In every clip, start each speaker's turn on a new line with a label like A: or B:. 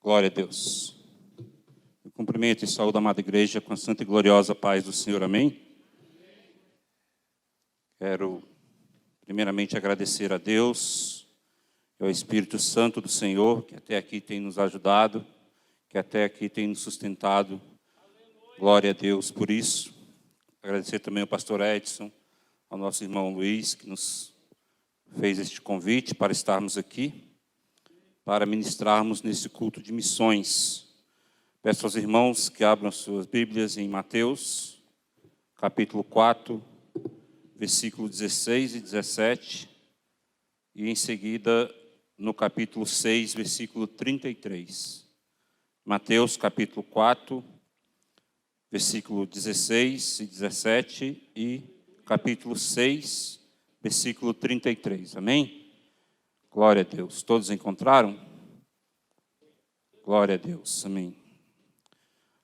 A: Glória a Deus. Eu cumprimento e saúdo a amada igreja com a santa e gloriosa paz do Senhor. Amém? Quero primeiramente agradecer a Deus e ao Espírito Santo do Senhor, que até aqui tem nos ajudado, que até aqui tem nos sustentado. Glória a Deus por isso. Agradecer também ao pastor Edson, ao nosso irmão Luiz, que nos fez este convite para estarmos aqui, para ministrarmos nesse culto de missões. Peço aos irmãos que abram suas Bíblias em Mateus, capítulo 4, versículo 16 e 17, e em seguida no capítulo 6, versículo 33. Mateus, capítulo 4, versículo 16 e 17, e capítulo 6, versículo 33. Amém? Glória a Deus. Todos encontraram? Glória a Deus. Amém.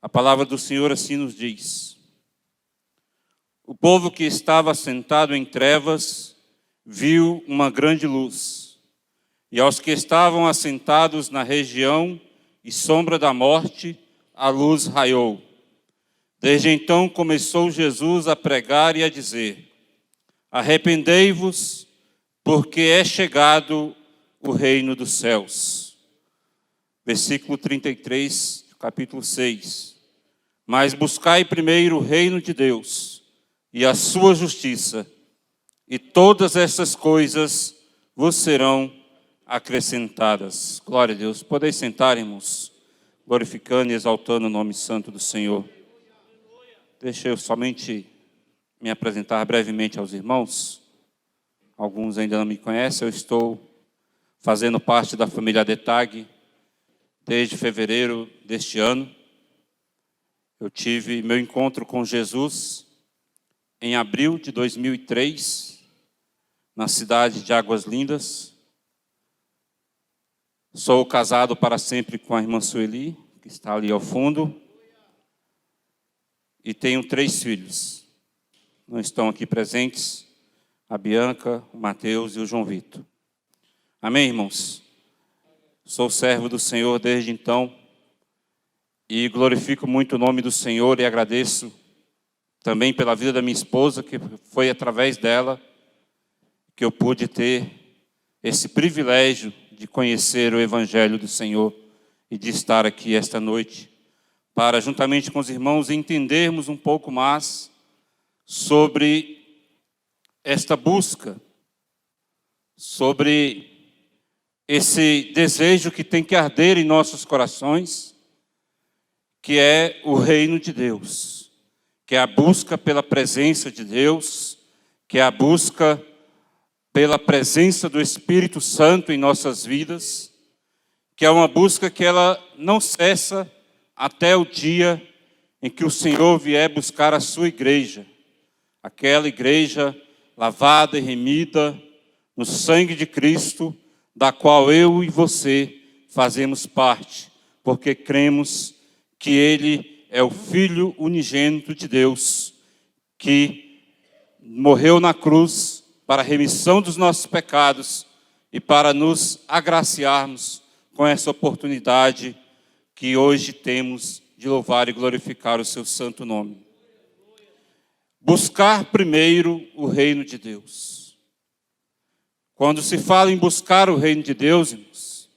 A: A palavra do Senhor assim nos diz: o povo que estava sentado em trevas viu uma grande luz, e aos que estavam assentados na região e sombra da morte, a luz raiou. Desde então começou Jesus a pregar e a dizer: arrependei-vos, porque é chegado o reino dos céus. Versículo 33, capítulo 6. Mas buscai primeiro o reino de Deus e a sua justiça, e todas essas coisas vos serão acrescentadas. Glória a Deus. Podeis sentar, irmãos, glorificando e exaltando o nome santo do Senhor. Deixa eu somente me apresentar brevemente aos irmãos. Alguns ainda não me conhecem. Eu estou fazendo parte da família Detag desde fevereiro deste ano. Eu tive meu encontro com Jesus em abril de 2003, na cidade de Águas Lindas. Sou casado para sempre com a irmã Sueli, que está ali ao fundo, e tenho 3 filhos. Não estão aqui presentes: a Bianca, o Mateus e o João Vitor. Amém, irmãos? Sou servo do Senhor desde então e glorifico muito o nome do Senhor e agradeço também pela vida da minha esposa, que foi através dela que eu pude ter esse privilégio de conhecer o Evangelho do Senhor e de estar aqui esta noite para, juntamente com os irmãos, entendermos um pouco mais sobre esta busca, sobre esse desejo que tem que arder em nossos corações, que é o reino de Deus, que é a busca pela presença de Deus, que é a busca pela presença do Espírito Santo em nossas vidas, que é uma busca que ela não cessa até o dia em que o Senhor vier buscar a sua igreja, aquela igreja lavada e remida no sangue de Cristo, da qual eu e você fazemos parte, porque cremos que Ele é o Filho unigênito de Deus, que morreu na cruz para a remissão dos nossos pecados e para nos agraciarmos com essa oportunidade que hoje temos de louvar e glorificar o seu santo nome. Buscar primeiro o reino de Deus. Quando se fala em buscar o reino de Deus, irmãos,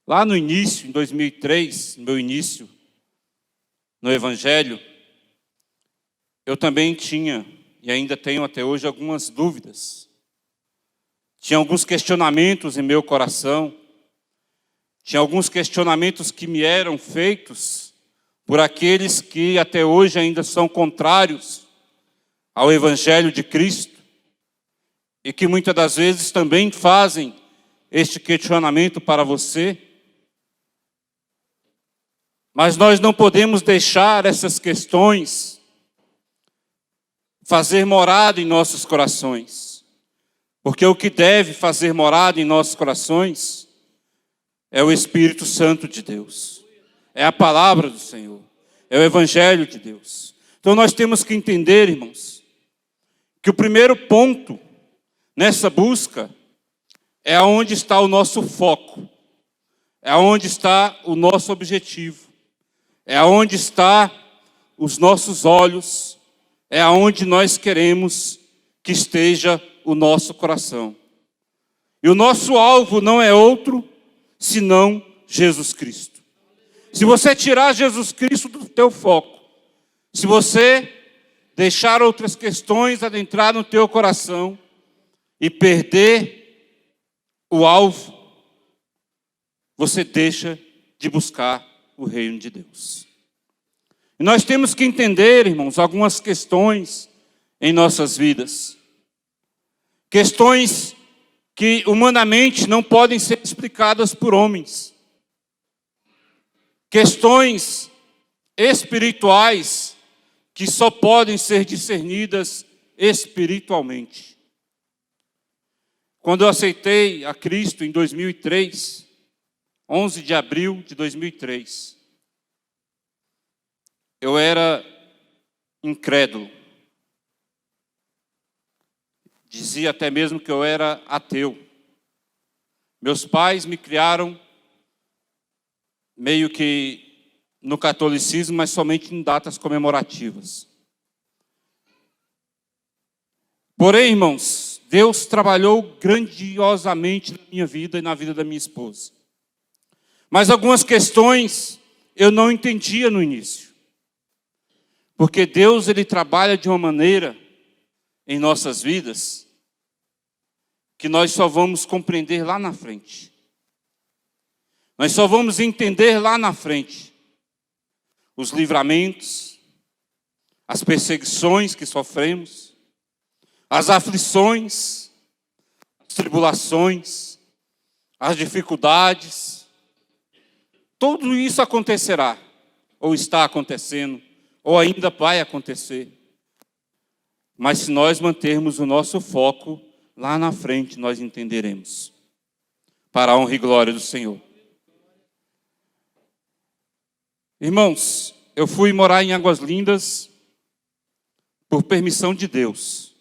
A: lá no início, em 2003, no meu início no Evangelho, eu também tinha, e ainda tenho até hoje, algumas dúvidas. Tinha alguns questionamentos em meu coração, tinha alguns questionamentos que me eram feitos por aqueles que até hoje ainda são contrários ao Evangelho de Cristo, e que muitas das vezes também fazem este questionamento para você. Mas nós não podemos deixar essas questões fazer morada em nossos corações, porque o que deve fazer morada em nossos corações é o Espírito Santo de Deus, é a palavra do Senhor, é o Evangelho de Deus. Então nós temos que entender, irmãos, que o primeiro ponto nessa busca é onde está o nosso foco, é onde está o nosso objetivo, é onde está os nossos olhos, é aonde nós queremos que esteja o nosso coração. E o nosso alvo não é outro senão Jesus Cristo. Se você tirar Jesus Cristo do teu foco, se você deixar outras questões adentrar no teu coração e perder o alvo, você deixa de buscar o reino de Deus. E nós temos que entender, irmãos, algumas questões em nossas vidas. Questões que humanamente não podem ser explicadas por homens. Questões espirituais que só podem ser discernidas espiritualmente. Quando eu aceitei a Cristo em 2003, 11 de abril de 2003, eu era incrédulo. Dizia até mesmo que eu era ateu. Meus pais me criaram meio que no catolicismo, mas somente em datas comemorativas. Porém, irmãos, Deus trabalhou grandiosamente na minha vida e na vida da minha esposa. Mas algumas questões eu não entendia no início. Porque Deus, Ele trabalha de uma maneira em nossas vidas que nós só vamos compreender lá na frente. Nós só vamos entender lá na frente os livramentos, as perseguições que sofremos, as aflições, as tribulações, as dificuldades. Tudo isso acontecerá, ou está acontecendo, ou ainda vai acontecer. Mas se nós mantermos o nosso foco, lá na frente nós entenderemos. Para a honra e glória do Senhor. Irmãos, eu fui morar em Águas Lindas por permissão de Deus.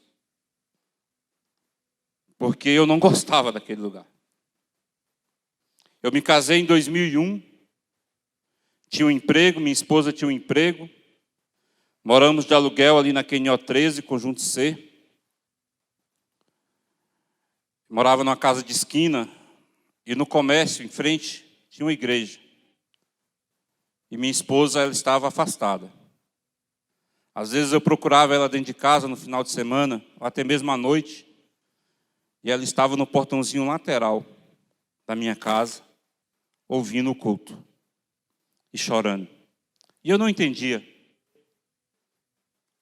A: Porque eu não gostava daquele lugar. Eu me casei em 2001. Tinha um emprego, minha esposa tinha um emprego. Moramos de aluguel ali na QNO 13, Conjunto C. Morava numa casa de esquina e no comércio, em frente, tinha uma igreja. E minha esposa, ela estava afastada. Às vezes eu procurava ela dentro de casa no final de semana, ou até mesmo à noite, e ela estava no portãozinho lateral da minha casa, ouvindo o culto e chorando. E eu não entendia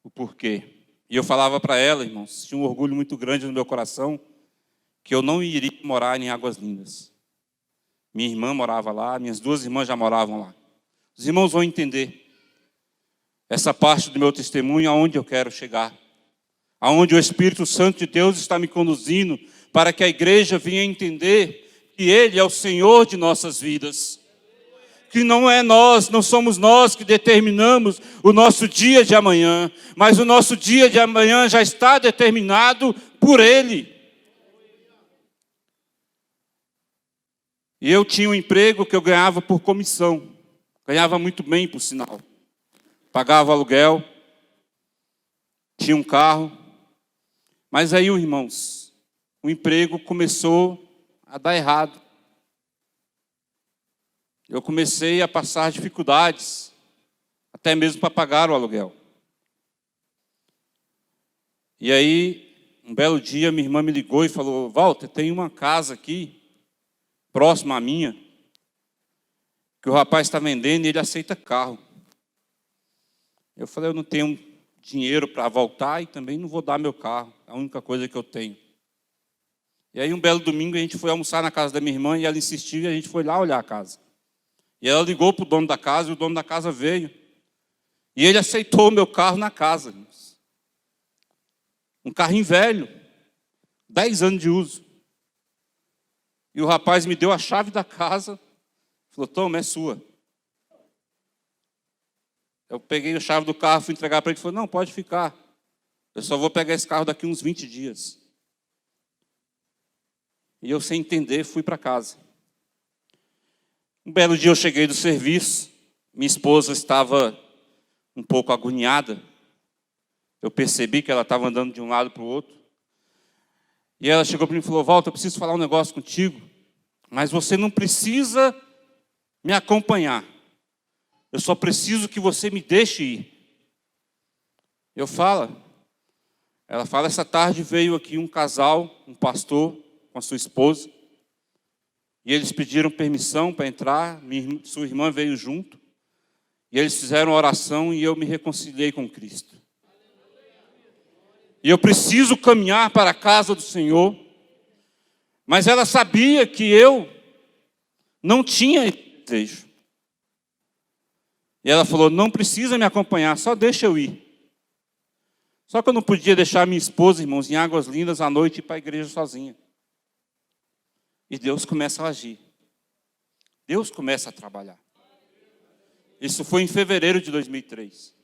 A: o porquê. E eu falava para ela, irmãos, tinha um orgulho muito grande no meu coração, que eu não iria morar em Águas Lindas. Minha irmã morava lá, minhas duas irmãs já moravam lá. Os irmãos vão entender essa parte do meu testemunho, aonde eu quero chegar. Aonde o Espírito Santo de Deus está me conduzindo, para que a igreja venha entender que Ele é o Senhor de nossas vidas. Que não é nós, não somos nós que determinamos o nosso dia de amanhã, mas o nosso dia de amanhã já está determinado por Ele. E eu tinha um emprego que eu ganhava por comissão, ganhava muito bem, por sinal. Pagava aluguel, tinha um carro, mas aí, irmãos, o emprego começou a dar errado. Eu comecei a passar dificuldades, até mesmo para pagar o aluguel. E aí, um belo dia, minha irmã me ligou e falou: Walter, tem uma casa aqui, próxima à minha, que o rapaz está vendendo e ele aceita carro. Eu falei: eu não tenho dinheiro para voltar e também não vou dar meu carro, é a única coisa que eu tenho. E aí, um belo domingo, a gente foi almoçar na casa da minha irmã e ela insistiu e a gente foi lá olhar a casa. E ela ligou para o dono da casa e o dono da casa veio. E ele aceitou o meu carro na casa. Um carrinho velho, 10 anos de uso. E o rapaz me deu a chave da casa, falou: toma, é sua. Eu peguei a chave do carro, fui entregar para ele e falou: não, pode ficar. Eu só vou pegar esse carro daqui uns 20 dias. E eu, sem entender, fui para casa. Um belo dia eu cheguei do serviço, minha esposa estava um pouco agoniada. Eu percebi que ela estava andando de um lado para o outro. E ela chegou para mim e falou: Walter, eu preciso falar um negócio contigo, mas você não precisa me acompanhar. Eu só preciso que você me deixe ir. Eu falo. Ela fala: essa tarde veio aqui um casal, um pastor com a sua esposa, e eles pediram permissão para entrar, sua irmã veio junto, e eles fizeram oração e eu me reconciliei com Cristo. E eu preciso caminhar para a casa do Senhor, mas ela sabia que eu não tinha desejo. E ela falou: não precisa me acompanhar, só deixa eu ir. Só que eu não podia deixar minha esposa, irmãos, em Águas Lindas à noite ir para a igreja sozinha. E Deus começa a agir. Deus começa a trabalhar. Isso foi em fevereiro de 2003.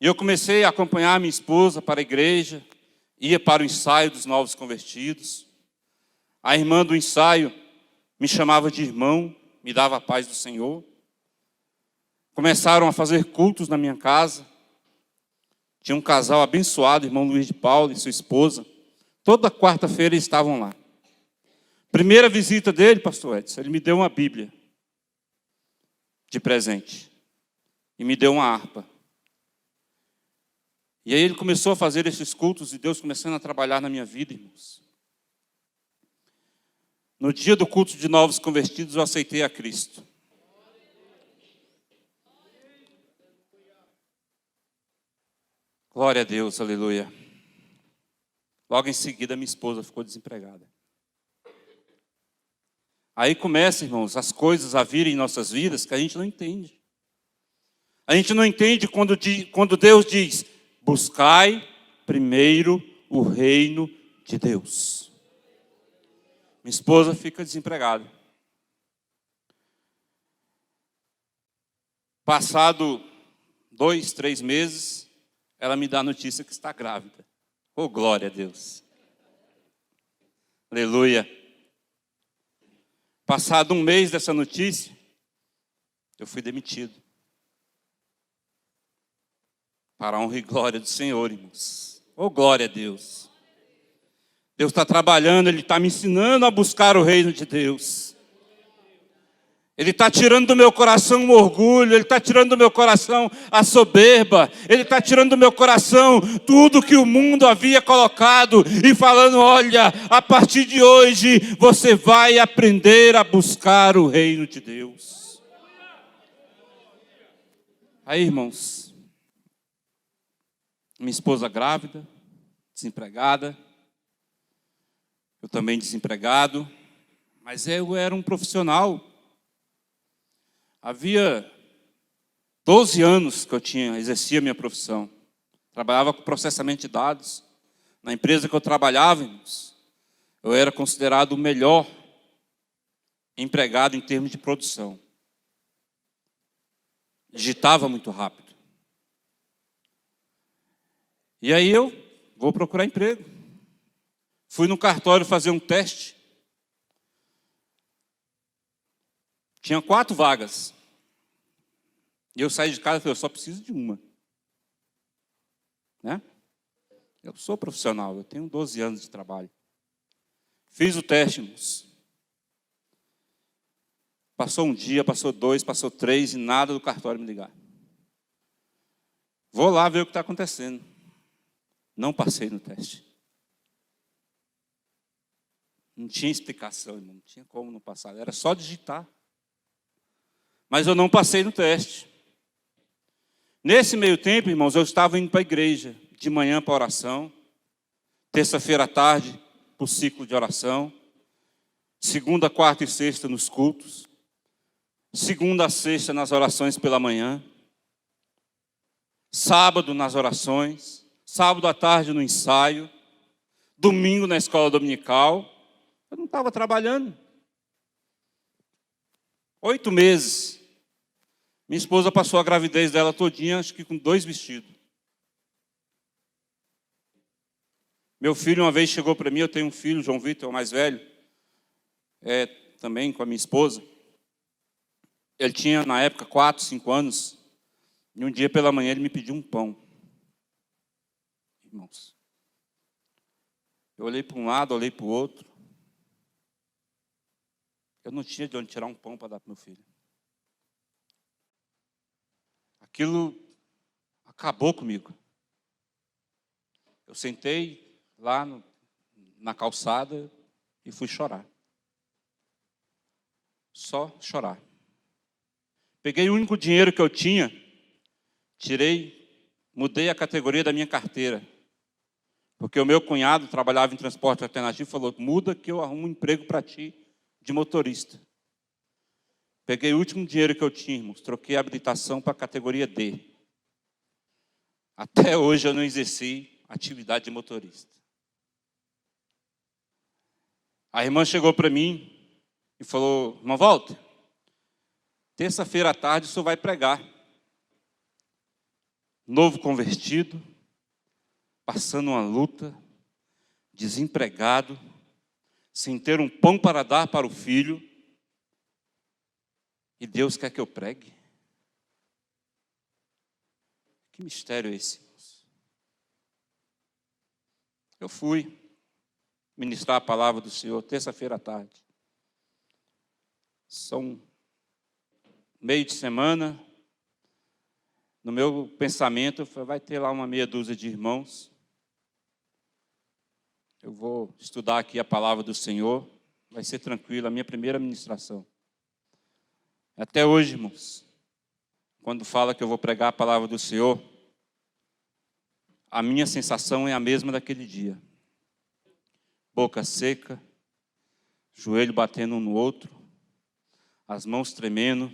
A: E eu comecei a acompanhar minha esposa para a igreja, ia para o ensaio dos novos convertidos. A irmã do ensaio me chamava de irmão, me dava a paz do Senhor. Começaram a fazer cultos na minha casa. Tinha um casal abençoado, irmão Luiz de Paulo e sua esposa. Toda quarta-feira eles estavam lá. Primeira visita dele, pastor Edson, ele me deu uma Bíblia de presente. E me deu uma harpa. E aí ele começou a fazer esses cultos e Deus começando a trabalhar na minha vida, irmãos. No dia do culto de novos convertidos, eu aceitei a Cristo. Glória a Deus, aleluia. Logo em seguida, minha esposa ficou desempregada. Aí começa, irmãos, as coisas a virem em nossas vidas que a gente não entende. A gente não entende quando Deus diz: buscai primeiro o reino de Deus. Minha esposa fica desempregada. Passado 2, 3 meses, ela me dá a notícia que está grávida. Oh, glória a Deus. Aleluia. Passado um mês dessa notícia, eu fui demitido. Para a honra e glória do Senhor, irmãos. Oh, glória a Deus. Deus está trabalhando, Ele está me ensinando a buscar o reino de Deus. Ele está tirando do meu coração o orgulho, Ele está tirando do meu coração a soberba, Ele está tirando do meu coração tudo que o mundo havia colocado e falando: olha, a partir de hoje você vai aprender a buscar o reino de Deus. Aí, irmãos, minha esposa grávida, desempregada, eu também desempregado, mas eu era um profissional. Havia 12 anos que eu exercia minha profissão. Trabalhava com processamento de dados. Na empresa que eu trabalhava, irmãos, eu era considerado o melhor empregado em termos de produção. Digitava muito rápido. E aí eu vou procurar emprego. Fui no cartório fazer um teste. Tinha 4 vagas. E eu saí de casa e falei: eu só preciso de uma. Né? Eu sou profissional, eu tenho 12 anos de trabalho. Fiz o teste, irmãos. Passou um dia, passou 2, passou 3 e nada do cartório me ligar. Vou lá ver o que está acontecendo. Não passei no teste. Não tinha explicação, irmão. Não tinha como não passar. Era só digitar. Mas eu não passei no teste. Nesse meio tempo, irmãos, eu estava indo para a igreja. De manhã para oração. Terça-feira à tarde, para o ciclo de oração. Segunda, quarta e sexta nos cultos. Segunda a sexta nas orações pela manhã. Sábado nas orações. Sábado à tarde no ensaio. Domingo na escola dominical. Eu não estava trabalhando. 8 meses. Minha esposa passou a gravidez dela todinha, acho que com 2 vestidos. Meu filho uma vez chegou para mim, eu tenho um filho, João Vitor, o mais velho, também com a minha esposa. Ele tinha, na época, 4, 5 anos. E um dia pela manhã ele me pediu um pão. Irmãos, eu olhei para um lado, olhei para o outro. Eu não tinha de onde tirar um pão para dar para meu filho. Aquilo acabou comigo. Eu sentei lá na calçada e fui chorar. Só chorar. Peguei o único dinheiro que eu tinha, mudei a categoria da minha carteira. Porque o meu cunhado trabalhava em transporte alternativo e falou: muda que eu arrumo um emprego para ti de motorista. Peguei o último dinheiro que eu tinha, irmãos, troquei a habilitação para a categoria D. Até hoje eu não exerci atividade de motorista. A irmã chegou para mim e falou: irmão Walter, terça-feira à tarde o senhor vai pregar. Novo convertido, passando uma luta, desempregado, sem ter um pão para dar para o filho. E Deus quer que eu pregue? Que mistério é esse, irmãos? Eu fui ministrar a palavra do Senhor terça-feira à tarde. São meio de semana. No meu pensamento, vai ter lá uma meia dúzia de irmãos. Eu vou estudar aqui a palavra do Senhor. Vai ser tranquilo, a minha primeira ministração. Até hoje, irmãos, quando fala que eu vou pregar a palavra do Senhor, a minha sensação é a mesma daquele dia. Boca seca, joelho batendo um no outro, as mãos tremendo,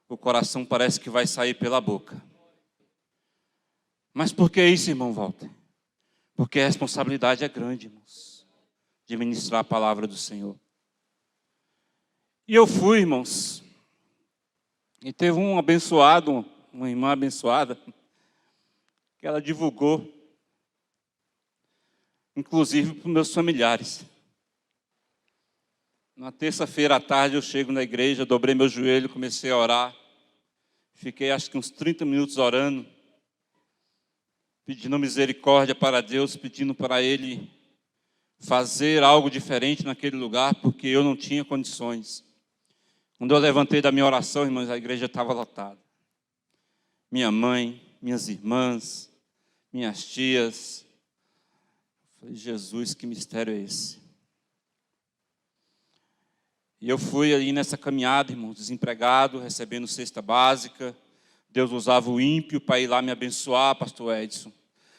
A: o coração parece que vai sair pela boca. Mas por que isso, irmão Walter? Porque a responsabilidade é grande, irmãos, de ministrar a palavra do Senhor. E eu fui, irmãos, e teve uma irmã abençoada, que ela divulgou, inclusive para os meus familiares. Na terça-feira à tarde eu chego na igreja, dobrei meu joelho, comecei a orar. Fiquei acho que uns 30 minutos orando, pedindo misericórdia para Deus, pedindo para Ele fazer algo diferente naquele lugar, porque eu não tinha condições. Quando eu levantei da minha oração, irmãos, a igreja estava lotada. Minha mãe, minhas irmãs, minhas tias. Eu falei: Jesus, que mistério é esse? E eu fui ali nessa caminhada, irmãos, desempregado, recebendo cesta básica. Deus usava o ímpio para ir lá me abençoar, pastor Edson.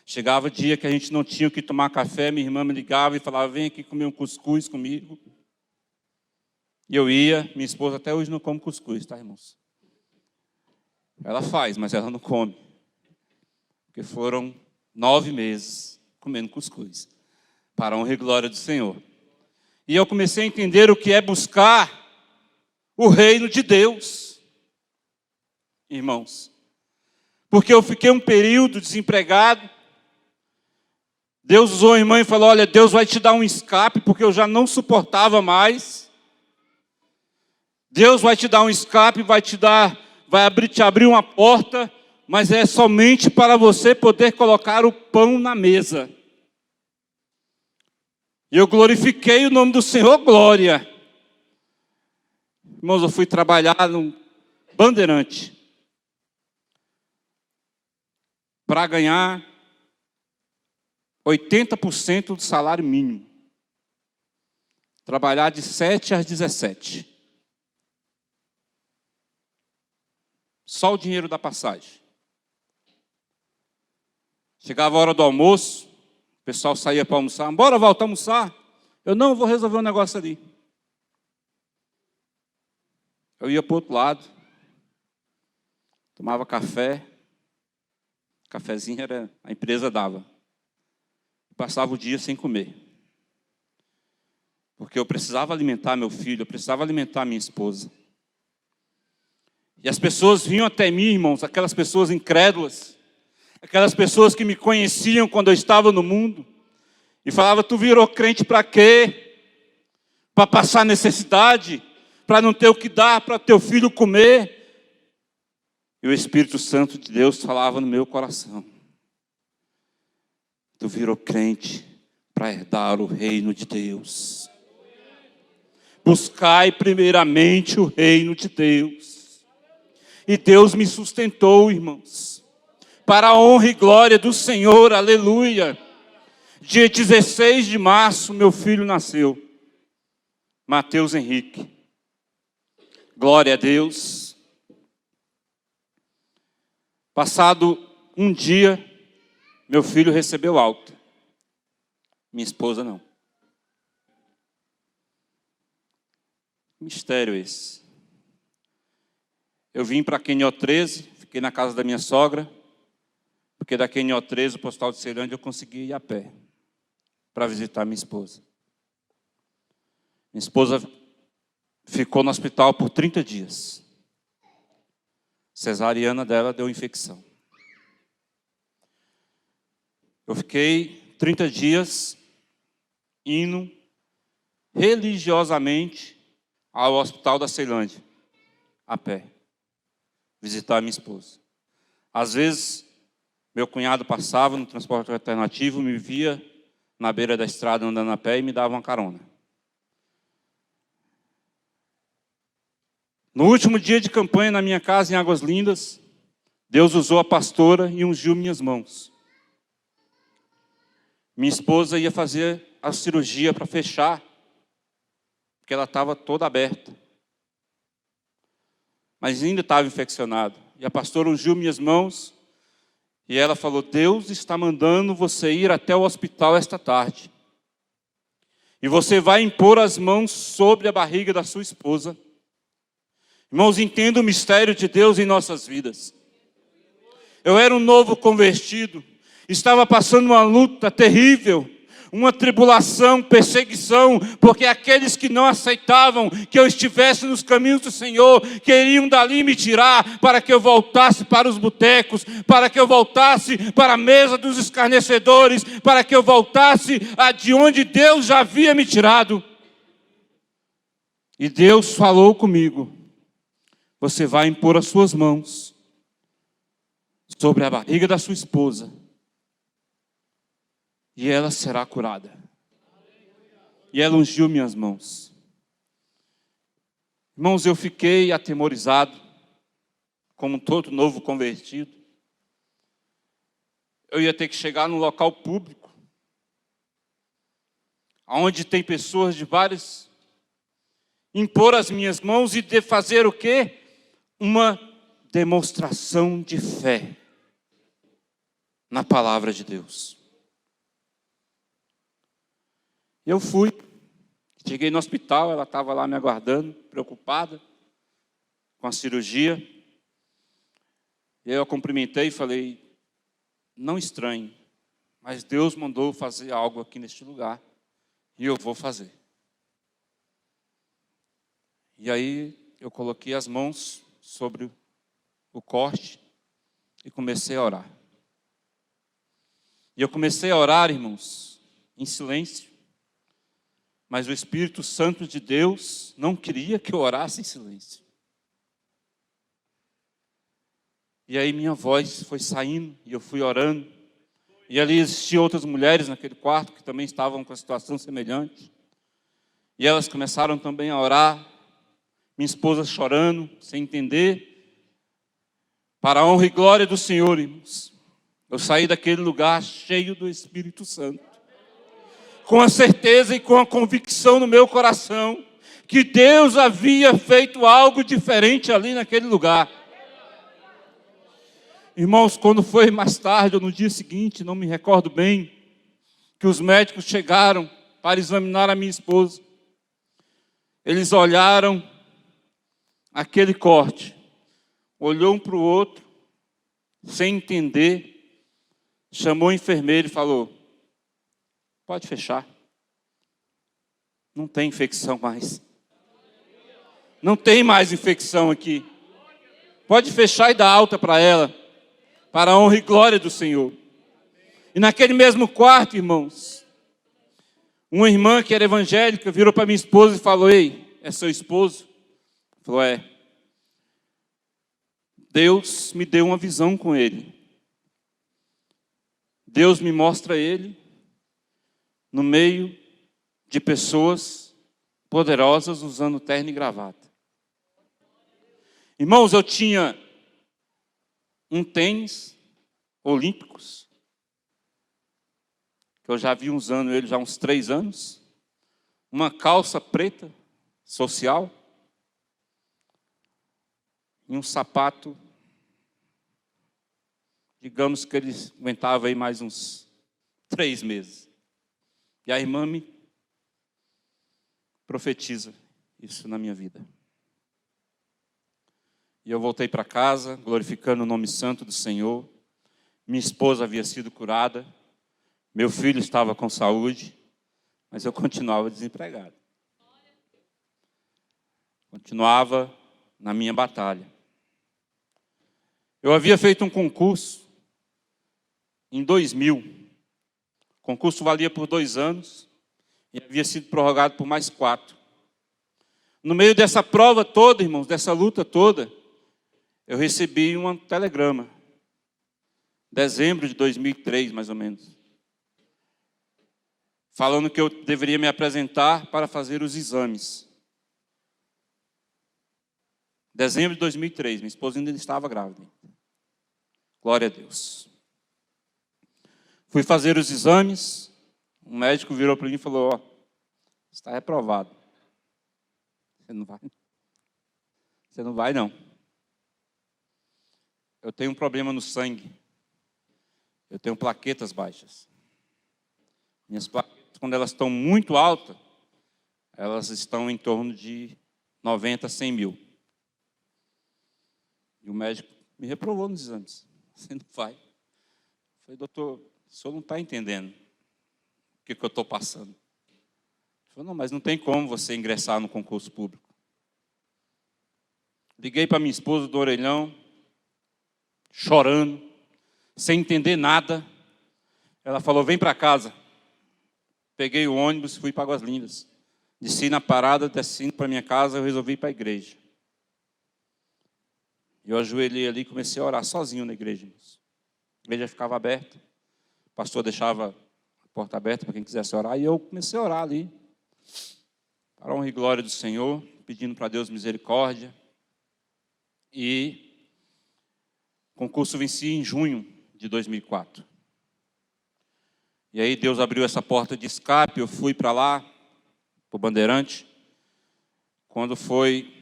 A: Chegava dia que a gente não tinha o que tomar café, minha irmã me ligava e falava: vem aqui comer um cuscuz comigo. E eu ia, minha esposa até hoje não come cuscuz, tá, irmãos? Ela faz, mas ela não come. Porque foram 9 meses comendo cuscuz, para a honra e glória do Senhor. E eu comecei a entender o que é buscar o reino de Deus, irmãos. Porque eu fiquei um período desempregado. Deus usou a irmã e falou: olha, Deus vai te dar um escape, porque eu já não suportava mais. Deus vai te dar um escape, vai te abrir uma porta, mas é somente para você poder colocar o pão na mesa. E eu glorifiquei o nome do Senhor, glória. Irmãos, eu fui trabalhar no Bandeirante para ganhar 80% do salário mínimo. Trabalhar de 7 às 17. Só o dinheiro da passagem. Chegava a hora do almoço, o pessoal saía para almoçar. Bora, voltar a almoçar? Eu não vou resolver um negócio ali. Eu ia para o outro lado, tomava café, cafezinho a empresa dava. Passava o dia sem comer. Porque eu precisava alimentar meu filho, eu precisava alimentar minha esposa. E as pessoas vinham até mim, irmãos, aquelas pessoas incrédulas, aquelas pessoas que me conheciam quando eu estava no mundo, e falavam: tu virou crente para quê? Para passar necessidade? para não ter o que dar para teu filho comer. E o Espírito Santo de Deus falava no meu coração: tu virou crente para herdar o reino de Deus. Buscai primeiramente o reino de Deus. E Deus me sustentou, irmãos, para a honra e glória do Senhor, aleluia. Dia 16 de março, meu filho nasceu, Mateus Henrique. Glória a Deus. Passado um dia, meu filho recebeu alta. Minha esposa não. Mistério esse. Eu vim para Quenió 13, fiquei na casa da minha sogra, porque da Quenió 13, o Postal de Ceilândia, eu consegui ir a pé para visitar minha esposa. Minha esposa ficou no hospital por 30 dias. Cesariana dela deu infecção. Eu fiquei 30 dias indo religiosamente ao hospital da Ceilândia, a pé, visitar minha esposa. Às vezes, meu cunhado passava no transporte alternativo, me via na beira da estrada andando a pé e me dava uma carona. No último dia de campanha na minha casa, em Águas Lindas, Deus usou a pastora e ungiu minhas mãos. Minha esposa ia fazer a cirurgia para fechar, porque ela estava toda aberta. Mas ainda estava infeccionada. E a pastora ungiu minhas mãos e ela falou: Deus está mandando você ir até o hospital esta tarde. E você vai impor as mãos sobre a barriga da sua esposa. Irmãos, entenda o mistério de Deus em nossas vidas. Eu era um novo convertido, estava passando uma luta terrível, uma tribulação, perseguição, porque aqueles que não aceitavam que eu estivesse nos caminhos do Senhor, queriam dali me tirar, para que eu voltasse para os botecos, para que eu voltasse para a mesa dos escarnecedores, para que eu voltasse de onde Deus já havia me tirado. E Deus falou comigo: você vai impor as suas mãos sobre a barriga da sua esposa e ela será curada. E ela ungiu minhas mãos. Irmãos, eu fiquei atemorizado, como todo novo convertido. Eu ia ter que chegar num local público, onde tem pessoas de vários, impor as minhas mãos e de fazer o quê? Uma demonstração de fé na palavra de Deus. Eu fui, cheguei no hospital, ela estava lá me aguardando, preocupada com a cirurgia. E eu a cumprimentei e falei: não estranhe, mas Deus mandou fazer algo aqui neste lugar e eu vou fazer. E aí eu coloquei as mãos sobre o corte e comecei a orar. E eu comecei a orar, irmãos, em silêncio. Mas o Espírito Santo de Deus não queria que eu orasse em silêncio. E aí minha voz foi saindo e eu fui orando. E ali existiam outras mulheres naquele quarto que também estavam com a situação semelhante. E elas começaram também a orar. Minha esposa chorando, sem entender. Para a honra e glória do Senhor, irmãos, eu saí daquele lugar cheio do Espírito Santo, com a certeza e com a convicção no meu coração que Deus havia feito algo diferente ali naquele lugar. Irmãos, quando foi mais tarde ou no dia seguinte, não me recordo bem, que os médicos chegaram para examinar a minha esposa. Eles olharam aquele corte, olhou um para o outro, sem entender, chamou o enfermeiro e falou: pode fechar. Não tem infecção mais. Não tem mais infecção aqui. Pode fechar e dar alta para ela, para a honra e glória do Senhor. E naquele mesmo quarto, irmãos, uma irmã que era evangélica virou para minha esposa e falou: ei, é seu esposo? Falou, Deus me deu uma visão com ele. Deus me mostra ele no meio de pessoas poderosas usando terno e gravata. Irmãos, eu tinha um tênis olímpicos, que eu já vi usando ele já há uns 3 anos, uma calça preta, social, e um sapato, digamos que ele aguentava aí mais uns 3 meses. E a irmã me profetiza isso na minha vida. E eu voltei para casa, glorificando o nome santo do Senhor. Minha esposa havia sido curada, meu filho estava com saúde, mas eu continuava desempregado. Continuava na minha batalha. Eu havia feito um concurso em 2000. O concurso valia por 2 anos e havia sido prorrogado por mais 4. No meio dessa prova toda, irmãos, dessa luta toda, eu recebi um telegrama. Dezembro de 2003, mais ou menos. Falando que eu deveria me apresentar para fazer os exames. Dezembro de 2003, minha esposa ainda estava grávida. Glória a Deus. Fui fazer os exames, o médico virou para mim e falou, está reprovado. Você não vai? Você não vai, não. Eu tenho um problema no sangue. Eu tenho plaquetas baixas. Minhas plaquetas, quando elas estão muito altas, elas estão em torno de 90 a 100 mil. E o médico me reprovou nos exames. Você não vai. Eu falei, doutor, o senhor não está entendendo o que eu estou passando. Ele falou, não, mas não tem como você ingressar no concurso público. Liguei para minha esposa do orelhão, chorando, sem entender nada. Ela falou, vem para casa. Peguei o ônibus e fui para Águas Lindas. Desci na parada, descendo para minha casa, eu resolvi ir para a igreja. Eu ajoelhei ali e comecei a orar sozinho na igreja. A igreja ficava aberta. O pastor deixava a porta aberta para quem quisesse orar. E eu comecei a orar ali. Para a honra e glória do Senhor, pedindo para Deus misericórdia. E o concurso vencia em junho de 2004. E aí Deus abriu essa porta de escape, eu fui para lá, para o Bandeirante. Quando foi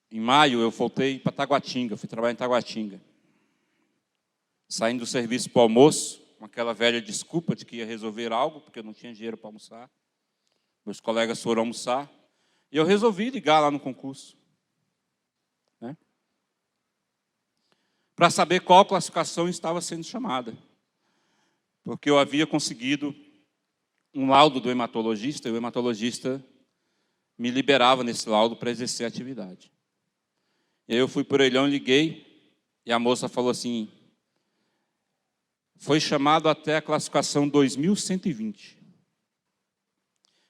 A: em maio, eu voltei para Taguatinga, fui trabalhar em Taguatinga. Saindo do serviço para o almoço, com aquela velha desculpa de que ia resolver algo, porque eu não tinha dinheiro para almoçar. Meus colegas foram almoçar. E eu resolvi ligar lá no concurso. Para saber qual classificação estava sendo chamada. Porque eu havia conseguido um laudo do hematologista, e o hematologista me liberava nesse laudo para exercer a atividade. E aí eu fui por orelhão, liguei, e a moça falou assim, foi chamado até a classificação 2120.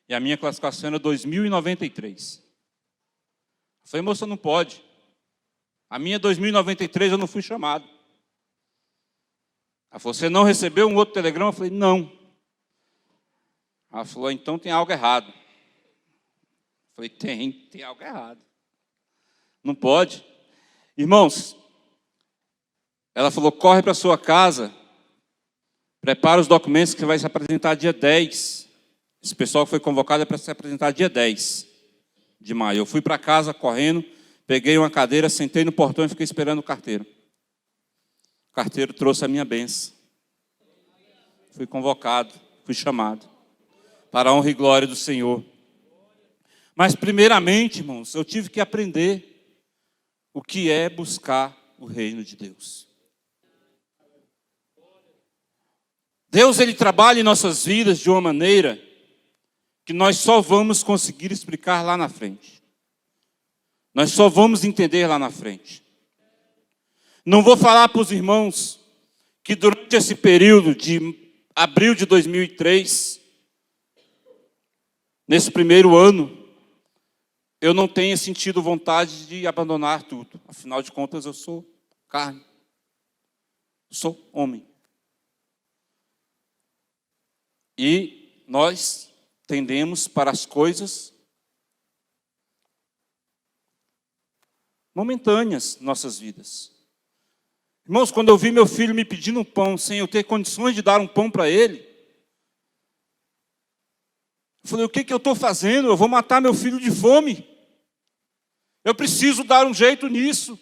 A: E a minha classificação era 2093. Eu falei, moça, não pode. A minha 2093 eu não fui chamado. Ela falou, você não recebeu um outro telegrama? Eu falei, não. Ela falou, então tem algo errado. Eu falei, tem algo errado. Não pode. Irmãos, ela falou, corre para a sua casa, prepara os documentos que você vai se apresentar dia 10. Esse pessoal que foi convocado é para se apresentar dia 10 de maio. Eu fui para casa correndo, peguei uma cadeira, sentei no portão e fiquei esperando o carteiro. O carteiro trouxe a minha bênção. Fui convocado, fui chamado. Para a honra e glória do Senhor. Mas primeiramente, irmãos, eu tive que aprender o que é buscar o reino de Deus. Deus, Ele trabalha em nossas vidas de uma maneira que nós só vamos conseguir explicar lá na frente. Nós só vamos entender lá na frente. Não vou falar para os irmãos que durante esse período de abril de 2003, nesse primeiro ano eu não tenha sentido vontade de abandonar tudo. Afinal de contas, eu sou carne. Sou homem. E nós tendemos para as coisas momentâneas em nossas vidas. Irmãos, quando eu vi meu filho me pedindo um pão, sem eu ter condições de dar um pão para ele, eu falei, o que eu estou fazendo? Eu vou matar meu filho de fome. Eu preciso dar um jeito nisso.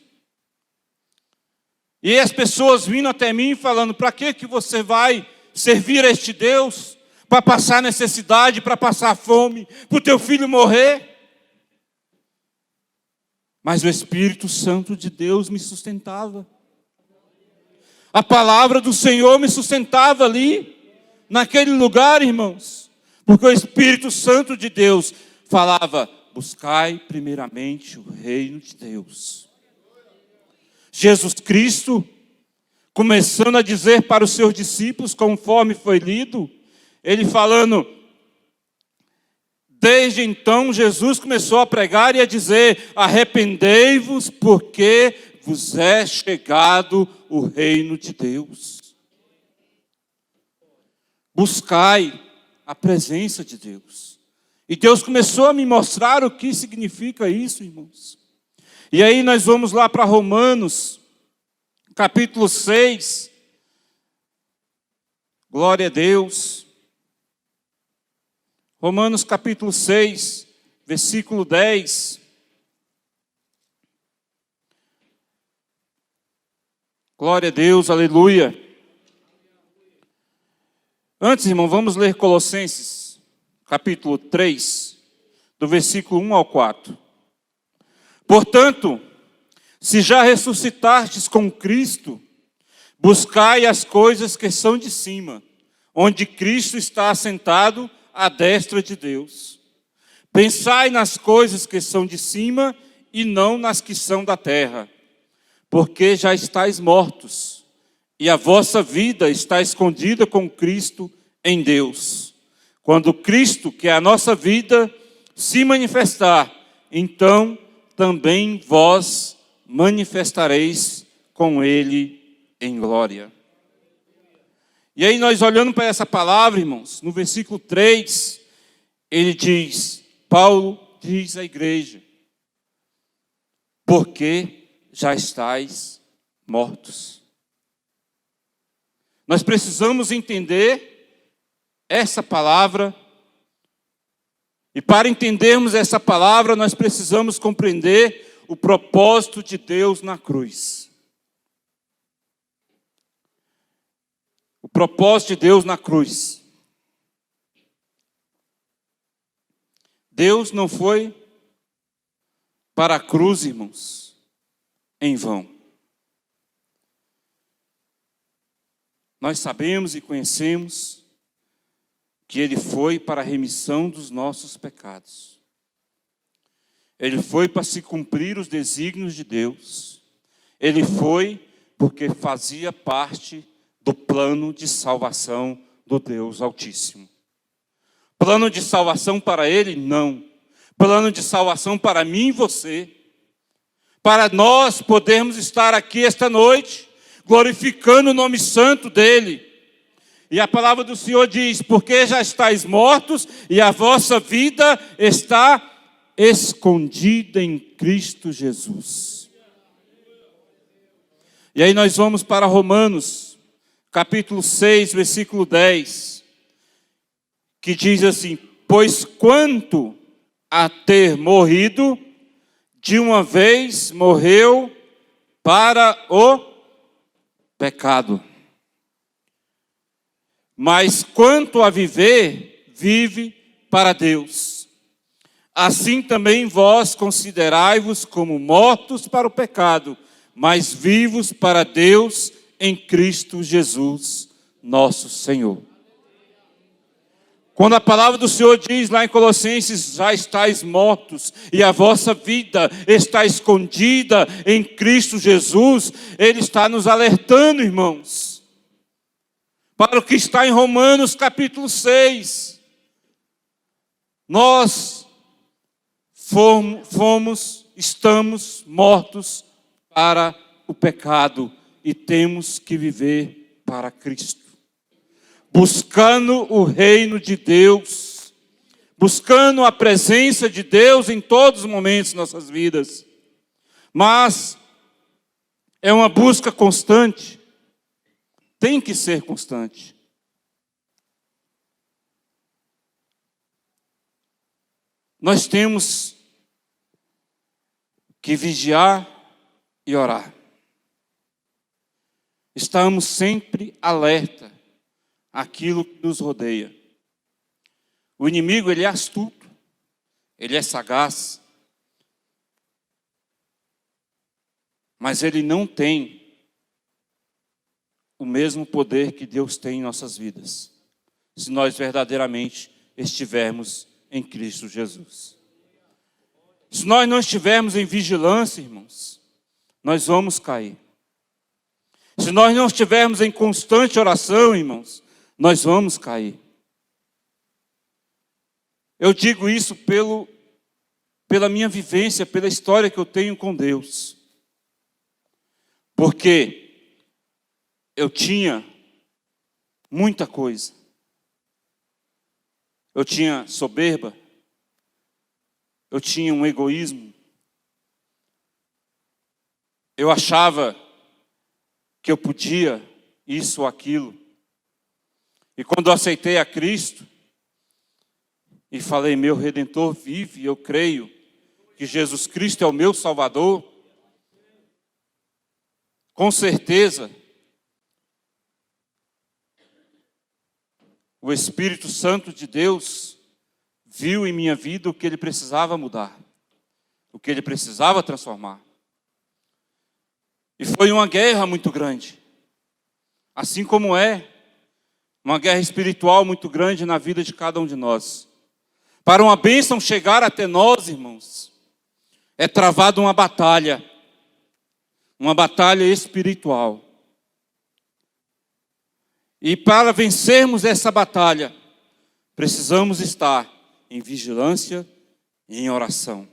A: E as pessoas vindo até mim falando, para que você vai servir a este Deus? Para passar necessidade, para passar fome, para o teu filho morrer? Mas o Espírito Santo de Deus me sustentava. A palavra do Senhor me sustentava ali, naquele lugar, irmãos. Porque o Espírito Santo de Deus falava, buscai primeiramente o reino de Deus. Jesus Cristo, começando a dizer para os seus discípulos, conforme foi lido, ele falando, desde então Jesus começou a pregar e a dizer, arrependei-vos porque vos é chegado o reino de Deus. Buscai a presença de Deus. E Deus começou a me mostrar o que significa isso, irmãos. E aí nós vamos lá para Romanos, capítulo 6. Glória a Deus. Romanos capítulo 6, versículo 10. Glória a Deus, aleluia. Antes, irmão, vamos ler Colossenses, capítulo 3, do versículo 1 ao 4. Portanto, se já ressuscitastes com Cristo, buscai as coisas que são de cima, onde Cristo está assentado à destra de Deus. Pensai nas coisas que são de cima e não nas que são da terra, porque já estáis mortos, e a vossa vida está escondida com Cristo em Deus. Quando Cristo, que é a nossa vida, se manifestar, então também vós manifestareis com Ele em glória. E aí nós olhando para essa palavra, irmãos, no versículo 3, ele diz, Paulo diz à igreja, porque já estáis mortos. Nós precisamos entender essa palavra, e para entendermos essa palavra, nós precisamos compreender o propósito de Deus na cruz. O propósito de Deus na cruz. Deus não foi para a cruz, irmãos, em vão. Nós sabemos e conhecemos que Ele foi para a remissão dos nossos pecados. Ele foi para se cumprir os desígnios de Deus. Ele foi porque fazia parte do plano de salvação do Deus Altíssimo. Plano de salvação para Ele? Não. Plano de salvação para mim e você. Para nós podermos estar aqui esta noite, glorificando o nome santo dEle. E a palavra do Senhor diz, porque já estáis mortos e a vossa vida está escondida em Cristo Jesus. E aí nós vamos para Romanos, capítulo 6, versículo 10, que diz assim, pois quanto a ter morrido, de uma vez morreu para o pecado. Mas quanto a viver, vive para Deus. Assim também vós considerai-vos como mortos para o pecado, mas vivos para Deus em Cristo Jesus, nosso Senhor. Quando a palavra do Senhor diz lá em Colossenses, já estáis mortos e a vossa vida está escondida em Cristo Jesus, Ele está nos alertando, irmãos, para o que está em Romanos capítulo 6. Nós estamos mortos para o pecado e temos que viver para Cristo. Buscando o reino de Deus, buscando a presença de Deus em todos os momentos de nossas vidas. Mas é uma busca constante, tem que ser constante. Nós temos que vigiar e orar. Estamos sempre alerta àquilo que nos rodeia. O inimigo, ele é astuto, ele é sagaz, mas ele não tem o mesmo poder que Deus tem em nossas vidas, se nós verdadeiramente estivermos em Cristo Jesus. Se nós não estivermos em vigilância, irmãos, nós vamos cair. Se nós não estivermos em constante oração, irmãos, nós vamos cair. Eu digo isso pela minha vivência, pela história que eu tenho com Deus. Porque eu tinha muita coisa. Eu tinha soberba, eu tinha um egoísmo, eu achava que eu podia isso ou aquilo. E quando eu aceitei a Cristo e falei, meu Redentor vive, eu creio que Jesus Cristo é o meu Salvador, com certeza, o Espírito Santo de Deus viu em minha vida o que ele precisava mudar, o que ele precisava transformar. E foi uma guerra muito grande, assim como é uma guerra espiritual muito grande na vida de cada um de nós. Para uma bênção chegar até nós, irmãos, é travada uma batalha espiritual. E para vencermos essa batalha, precisamos estar em vigilância e em oração.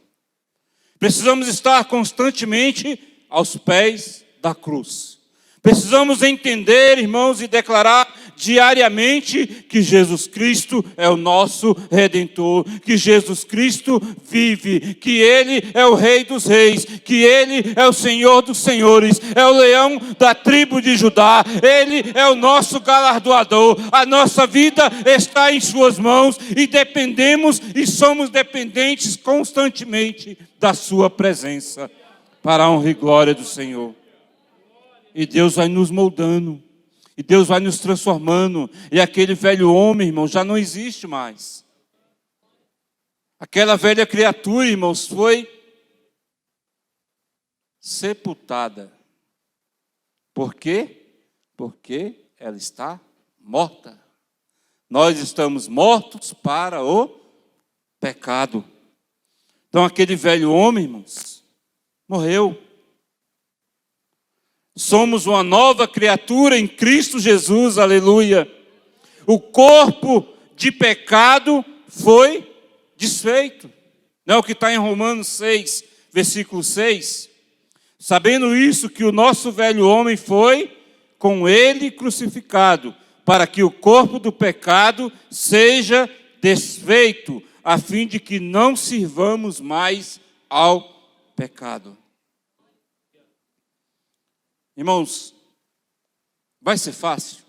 A: Precisamos estar constantemente aos pés da cruz. Precisamos entender, irmãos, e declarar diariamente que Jesus Cristo é o nosso Redentor, que Jesus Cristo vive, que Ele é o Rei dos Reis, que Ele é o Senhor dos Senhores, é o leão da tribo de Judá, Ele é o nosso galardoador. A nossa vida está em Suas mãos e dependemos e somos dependentes constantemente da Sua presença, para a honra e glória do Senhor. E Deus vai nos moldando, e Deus vai nos transformando, e aquele velho homem, irmão, já não existe mais. Aquela velha criatura, irmãos, foi sepultada. Por quê? Porque ela está morta. Nós estamos mortos para o pecado. Então aquele velho homem, irmãos, morreu. Somos uma nova criatura em Cristo Jesus, aleluia. O corpo de pecado foi desfeito. Não é o que está em Romanos 6, versículo 6. Sabendo isso, que o nosso velho homem foi com ele crucificado, para que o corpo do pecado seja desfeito, a fim de que não sirvamos mais ao pecado. Irmãos, vai ser fácil?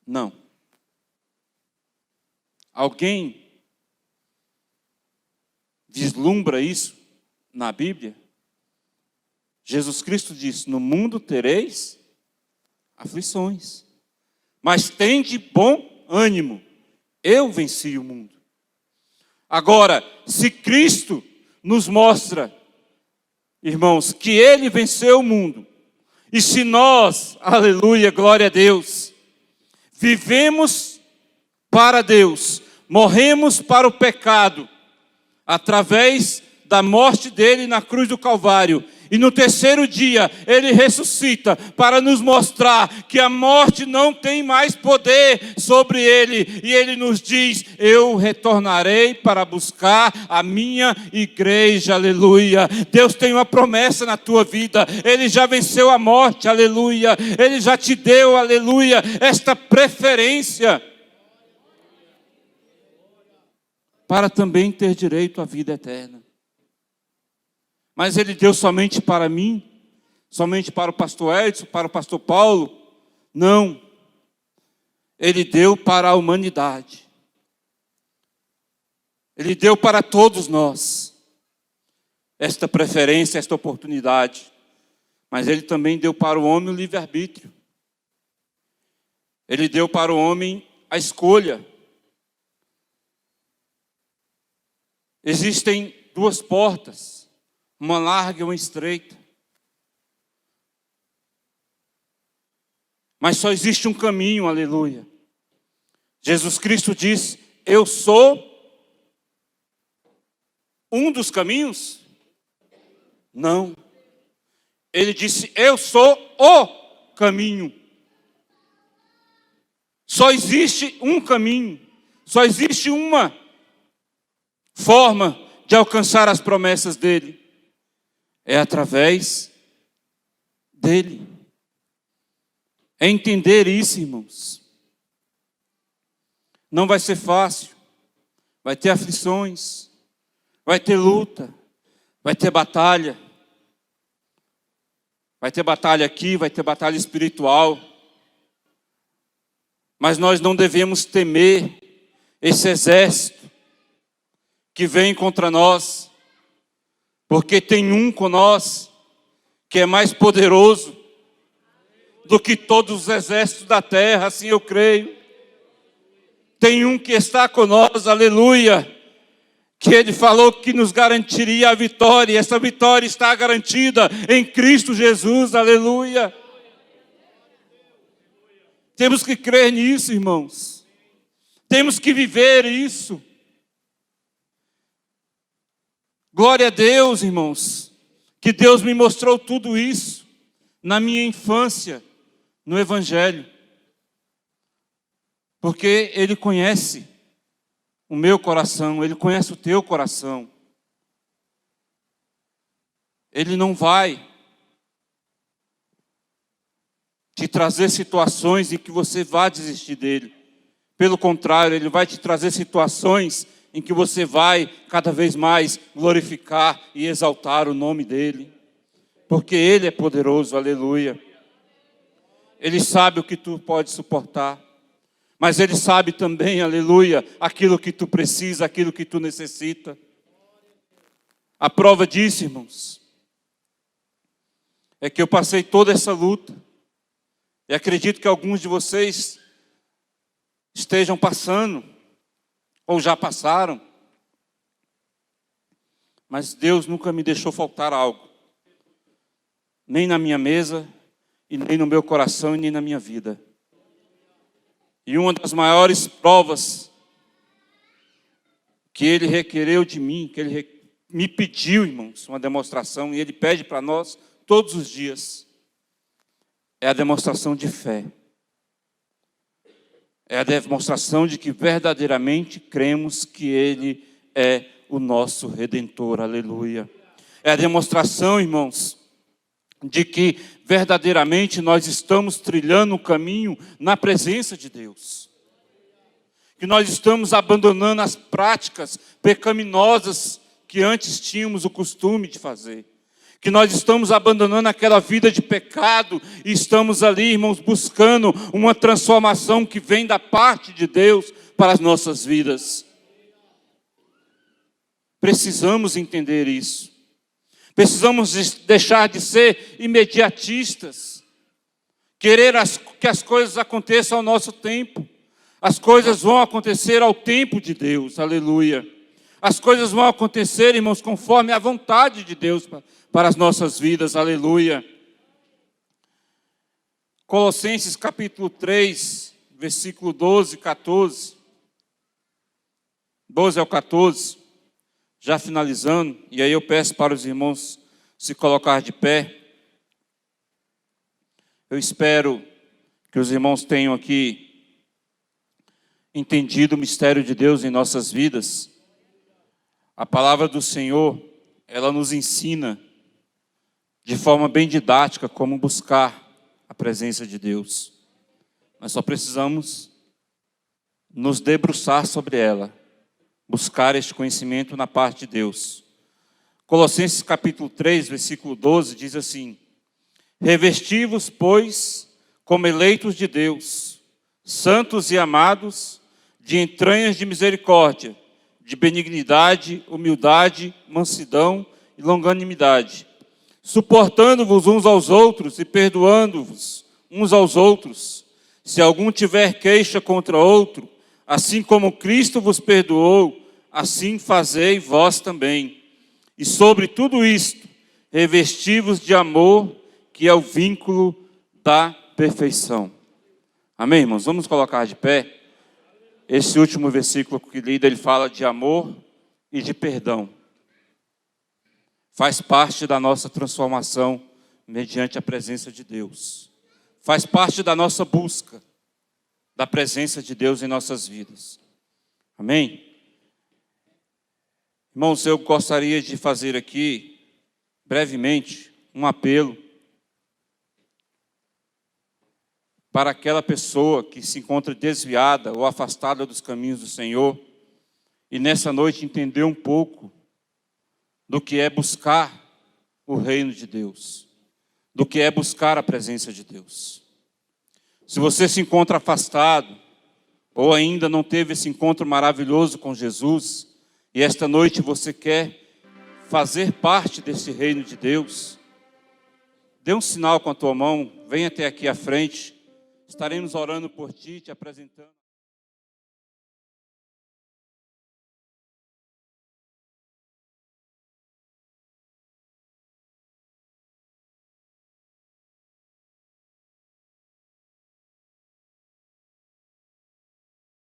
A: Não. Alguém vislumbra isso na Bíblia? Jesus Cristo disse, no mundo tereis aflições, mas tende bom ânimo, eu venci o mundo. Agora, se Cristo nos mostra, irmãos, que Ele venceu o mundo, e se nós, aleluia, glória a Deus, vivemos para Deus, morremos para o pecado, através da morte dele na cruz do Calvário, E no terceiro dia, Ele ressuscita para nos mostrar que a morte não tem mais poder sobre Ele. E Ele nos diz: eu retornarei para buscar a minha igreja, aleluia. Deus tem uma promessa na tua vida. Ele já venceu a morte, aleluia. Ele já te deu, aleluia, esta preferência para também ter direito à vida eterna. Mas Ele deu somente para mim? Somente para o pastor Edson, para o pastor Paulo? Não. Ele deu para a humanidade. Ele deu para todos nós esta preferência, esta oportunidade. Mas Ele também deu para o homem o livre-arbítrio. Ele deu para o homem a escolha. Existem duas portas. Uma larga e uma estreita. Mas só existe um caminho, aleluia. Jesus Cristo disse: eu sou um dos caminhos? Não. Ele disse: eu sou o caminho. Só existe um caminho. Só existe uma forma de alcançar as promessas dele. É através dele. É entender isso, irmãos. Não vai ser fácil. Vai ter aflições. Vai ter luta. Vai ter batalha. Vai ter batalha aqui, vai ter batalha espiritual. Mas nós não devemos temer esse exército que vem contra nós. Porque tem um com nós que é mais poderoso do que todos os exércitos da terra, assim eu creio. Tem um que está conosco, aleluia, que Ele falou que nos garantiria a vitória, e essa vitória está garantida em Cristo Jesus, aleluia. Temos que crer nisso, irmãos. Temos que viver isso. Glória a Deus, irmãos, que Deus me mostrou tudo isso na minha infância, no Evangelho. Porque Ele conhece o meu coração, Ele conhece o teu coração. Ele não vai te trazer situações em que você vá desistir dele. Pelo contrário, Ele vai te trazer situações em que você vai cada vez mais glorificar e exaltar o nome dEle. Porque Ele é poderoso, aleluia. Ele sabe o que tu pode suportar. Mas Ele sabe também, aleluia, aquilo que tu precisa, aquilo que tu necessita. A prova disso, irmãos, é que eu passei toda essa luta. E acredito que alguns de vocês estejam passando, ou já passaram. Mas Deus nunca me deixou faltar algo. Nem na minha mesa, e nem no meu coração, e nem na minha vida. E uma das maiores provas que Ele requereu de mim, que Ele me pediu, irmãos, uma demonstração, e Ele pede para nós todos os dias, é a demonstração de fé. É a demonstração de que verdadeiramente cremos que Ele é o nosso Redentor, aleluia. É a demonstração, irmãos, de que verdadeiramente nós estamos trilhando um caminho na presença de Deus. Que nós estamos abandonando as práticas pecaminosas que antes tínhamos o costume de fazer. Que nós estamos abandonando aquela vida de pecado e estamos ali, irmãos, buscando uma transformação que vem da parte de Deus para as nossas vidas. Precisamos entender isso. Precisamos deixar de ser imediatistas. Querer que as coisas aconteçam ao nosso tempo. As coisas vão acontecer ao tempo de Deus, aleluia. As coisas vão acontecer, irmãos, conforme a vontade de Deus para as nossas vidas, aleluia. Colossenses capítulo 3, versículo 12, 14. 12 ao 14, já finalizando, e aí eu peço para os irmãos se colocar de pé. Eu espero que os irmãos tenham aqui entendido o mistério de Deus em nossas vidas. A palavra do Senhor, ela nos ensina de forma bem didática como buscar a presença de Deus. Nós só precisamos nos debruçar sobre ela, buscar este conhecimento na parte de Deus. Colossenses capítulo 3, versículo 12, diz assim: revesti-vos, pois, como eleitos de Deus, santos e amados, de entranhas de misericórdia, de benignidade, humildade, mansidão e longanimidade, suportando-vos uns aos outros e perdoando-vos uns aos outros, se algum tiver queixa contra outro, assim como Cristo vos perdoou, assim fazei vós também. E sobre tudo isto, revesti-vos de amor, que é o vínculo da perfeição. Amém, irmãos? Vamos colocar de pé. Esse último versículo que li, ele fala de amor e de perdão. Faz parte da nossa transformação mediante a presença de Deus. Faz parte da nossa busca da presença de Deus em nossas vidas. Amém? Irmãos, eu gostaria de fazer aqui, brevemente, um apelo para aquela pessoa que se encontra desviada ou afastada dos caminhos do Senhor e nessa noite entender um pouco do que é buscar o reino de Deus, do que é buscar a presença de Deus. Se você se encontra afastado ou ainda não teve esse encontro maravilhoso com Jesus e esta noite você quer fazer parte desse reino de Deus, dê um sinal com a tua mão, venha até aqui à frente. Estaremos orando por ti, te apresentando.